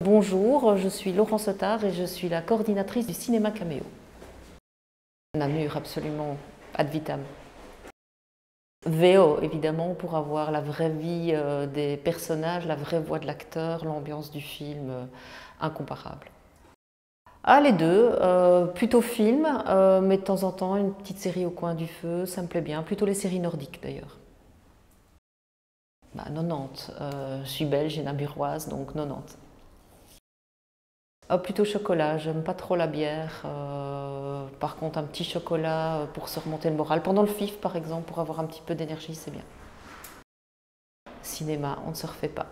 Bonjour, je suis Laurence Otard et je suis la coordinatrice du cinéma Caméo. Namur, absolument, ad vitam. VO, évidemment, pour avoir la vraie vie des personnages, la vraie voix de l'acteur, l'ambiance du film, incomparable. Ah, les deux, plutôt film, mais de temps en temps, une petite série au coin du feu, ça me plaît bien, plutôt les séries nordiques d'ailleurs. 90, je suis belge et namuroise, donc 90. Plutôt chocolat, j'aime pas trop la bière. Par contre, un petit chocolat pour se remonter le moral. Pendant le FIF, par exemple, pour avoir un petit peu d'énergie, c'est bien. Cinéma, on ne se refait pas.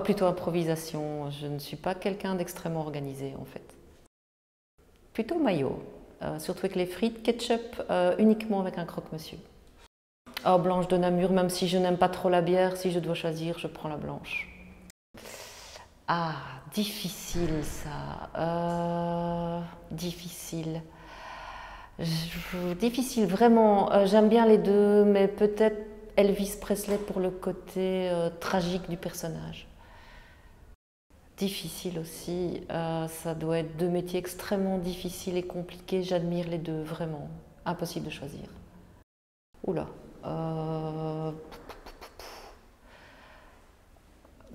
Plutôt improvisation, je ne suis pas quelqu'un d'extrêmement organisé en fait. Plutôt mayo, surtout avec les frites, ketchup uniquement avec un croque-monsieur. Blanche de Namur, même si je n'aime pas trop la bière, si je dois choisir, je prends la blanche. Difficile ça. Difficile. Difficile, vraiment. J'aime bien les deux, mais peut-être Elvis Presley pour le côté tragique du personnage. Difficile aussi. Ça doit être deux métiers extrêmement difficiles et compliqués. J'admire les deux, vraiment. Impossible de choisir. Oula.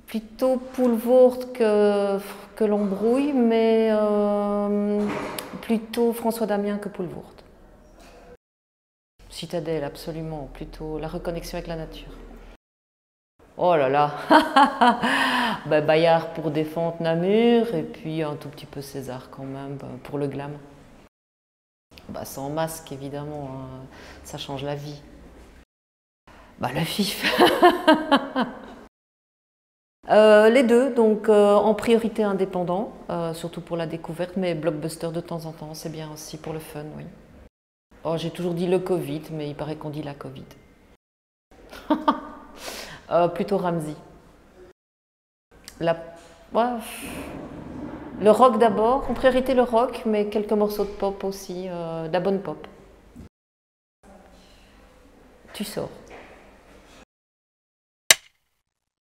Plutôt Poelvoort que l'embrouille, mais plutôt François Damiens que Poelvoort. Citadelle, absolument, plutôt la reconnexion avec la nature. Oh là là. Bayard pour défendre Namur, et puis un tout petit peu César quand même pour le glam. Sans masque évidemment, hein, ça change la vie. Le FIF. Les deux, donc en priorité indépendant, surtout pour la découverte, mais blockbuster de temps en temps, c'est bien aussi pour le fun, oui. J'ai toujours dit le Covid, mais il paraît qu'on dit la Covid. Plutôt Ramsey. Le rock d'abord, en priorité le rock, mais quelques morceaux de pop aussi, de la bonne pop. Tu sors.